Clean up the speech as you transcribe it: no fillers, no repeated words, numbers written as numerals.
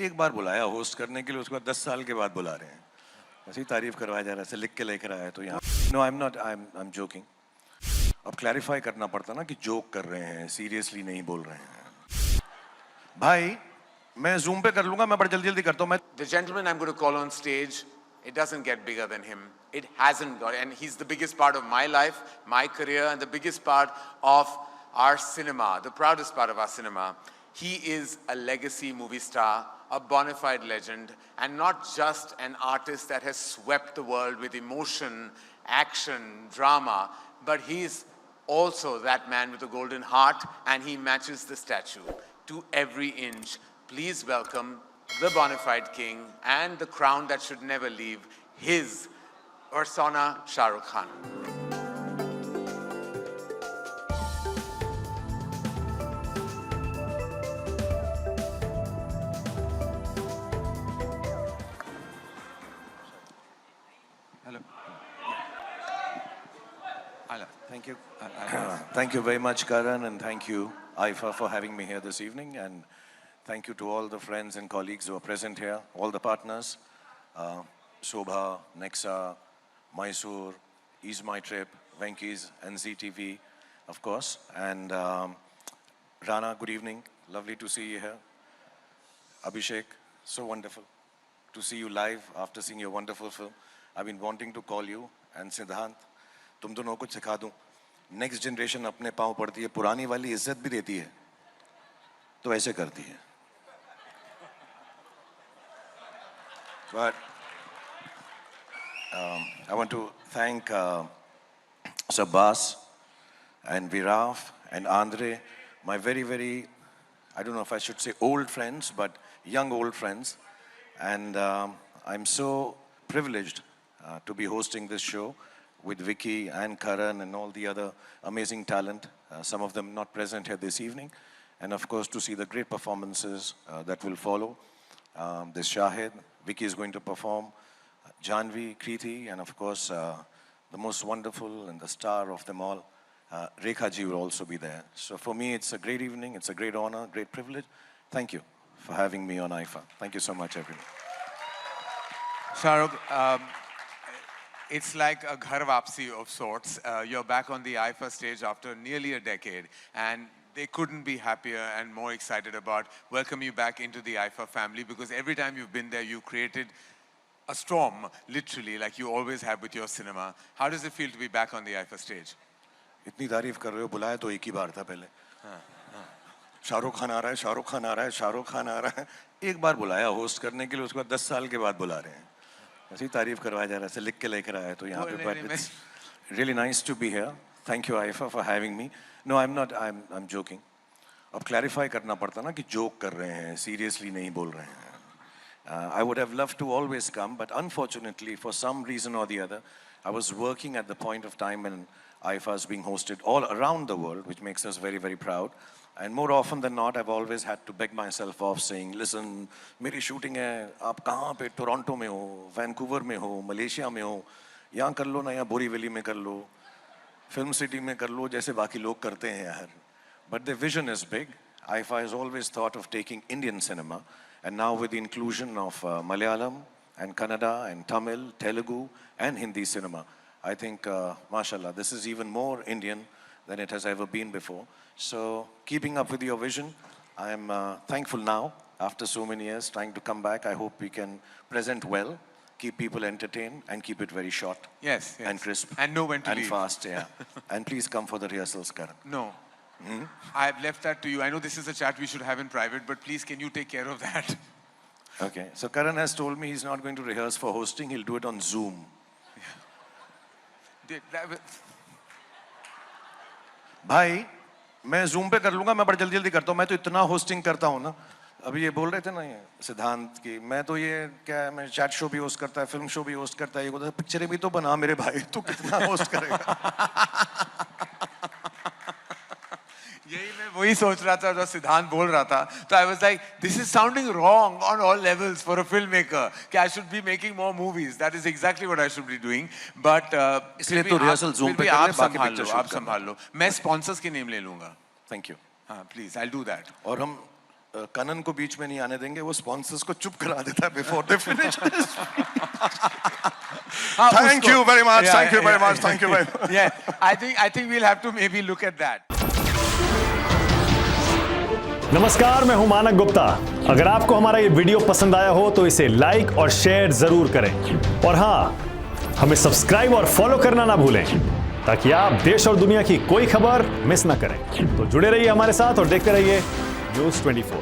एक बार बुलाया होस्ट करने के लिए, उसके बाद 10 साल के बाद बुला रहे हैं। ऐसी तारीफ करवाया जा रहा है, ऐसे लिख के लेकर आया तो यहाँ। No, I am not, I am joking. अब क्लैरिफाई करना पड़ता ना कि जोक कर रहे हैं, सीरियसली नहीं बोल रहे हैं। भाई मैं जूम पे कर लूंगा, मैं बड़ा जल्दी जल्दी करता हूँ। मैं The gentleman I'm going to call on stage, it doesn't get bigger than him. It hasn't got, and he's the biggest part of my life, my career, and the biggest part of our cinema, the proudest part of our cinema. He is a legacy movie star, a bona fide legend, and not just an artist that has swept the world with emotion, action, drama, but he's also that man with a golden heart, and he matches the statue to every inch. Please welcome the bona fide king and the crown that should never leave, his persona, Shah Rukh Khan. Hello. Thank you. Thank you very much, Karan, and thank you, Aifa, for having me here this evening. And thank you to all the friends and colleagues who are present here, all the partners, Shobha, Nexa, Mysore, Ease My Trip, Venky's, NZTV, of course. And Rana, good evening. Lovely to see you here. Abhishek, so wonderful to see you live after seeing your wonderful film. I've been wanting to call you. And Siddhant, तुम दोनों को सिखा दूं, next generation अपने पाँव पड़ती है, पुरानी वाली इज्जत भी देती है, तो ऐसे करती है. But I want to thank Sabbas and Viraf and Andre, my very, very, I don't know if I should say old friends, but young old friends. And I'm so privileged to be hosting this show with Vicky and Karan and all the other amazing talent, some of them not present here this evening. And of course, to see the great performances that will follow. This Shahid, Vicky is going to perform, Janvi, Kriti, and of course, the most wonderful and the star of them all, Rekha ji will also be there. So for me, it's a great evening, it's a great honor, great privilege. Thank you for having me on IFA. Thank you so much, everyone. Shah Rukh, it's like a ghar wapsi of sorts. You're back on the IFA stage after nearly a decade, and they couldn't be happier and more excited about welcoming you back into the IFA family, because every time you've been there, you created a storm, literally, like you always have with your cinema. How does it feel to be back on the IFA stage? इतनी तारीफ कर रहे हो, बुलाया तो एक ही बार था पहले. शाहरुख खान आ रहा है, शाहरुख खान आ रहा है, शाहरुख खान आ रहा है. एक बार बुलाया होस्ट करने के लिए, उसके बाद 10 साल के बाद बुला रहे हैं. ऐसी तारीफ करवाया जा रहा है, ऐसे लिख के लेकर आया तो यहाँ पे. But it's really nice to be here. Thank you, Aifa, for having me. No, I'm not. I'm joking. अब क्लैरिफाई करना पड़ता ना कि जोक कर रहे हैं, सीरियसली नहीं बोल रहे हैं. I would have loved to always come, but unfortunately, for some reason or the other, I was working at the point of time when IFA is being hosted all around the world, which makes us very, very proud. And more often than not, I've always had to beg myself off saying, listen, मेरी shooting है, आप कहाँ पे, Toronto में हो, Vancouver में हो, Malaysia में हो, यहाँ कर लो ना, यहाँ बोरीवली में कर लो, फिल्म सिटी में कर लो, जैसे बाकी लोग करते हैं यार. But the vision is big. IFA has always thought of taking Indian cinema, and now with the inclusion of Malayalam and Kannada and Tamil, Telugu and Hindi cinema, I think, mashallah, this is even more Indian than it has ever been before. So, keeping up with your vision, I am thankful now, after so many years, trying to come back. I hope we can present well, keep people entertained, and keep it very short. Yes. And crisp. And know when to leave. leave. And fast, yeah. And please come for the rehearsals, Karan. No. I've left that to you. I know this is a chat we should have in private, but please, can you take care of that? Okay. So Karan has told me he's not going to rehearse for hosting. He'll do it on Zoom. भाई मैं zoom पे कर लूंगा, मैं बड़ा जल्दी जल्दी करता हूँ. मैं तो इतना होस्टिंग करता हूँ ना. अभी ये बोल रहे थे ना ये सिद्धांत की, मैं तो ये क्या है, मैं चैट शो भी होस्ट करता है, फिल्म शो भी होस्ट करता है, ये बोलता है पिक्चरें भी तो बना मेरे भाई, तू कितना होस्ट करेगा. यही मैं वही सोच रहा था जब सिद्धांत बोल रहा था. तो I was like, this is sounding wrong on all levels for a filmmaker. कि I should be making more movies. That is exactly what I should be doing. But इसलिए तो रिहर्सल जूम पे कर ले, बाकी पिक्चर शूट आप संभाल लो. मैं स्पॉन्सर्स के नेम ले लूंगा. Thank you. हाँ, please, I'll do that. और हम कनन को बीच में नहीं आने देंगे, वो स्पॉन्सर्स को चुप करा देता है before they finish. Thank you very much. Thank you very much. Thank you very much. Yeah, I think we'll have to maybe look at that. नमस्कार, मैं हूं मानक गुप्ता। अगर आपको हमारा ये वीडियो पसंद आया हो तो इसे लाइक और शेयर जरूर करें, और हाँ, हमें सब्सक्राइब और फॉलो करना ना भूलें ताकि आप देश और दुनिया की कोई खबर मिस ना करें। तो जुड़े रहिए हमारे साथ और देखते रहिए News 24।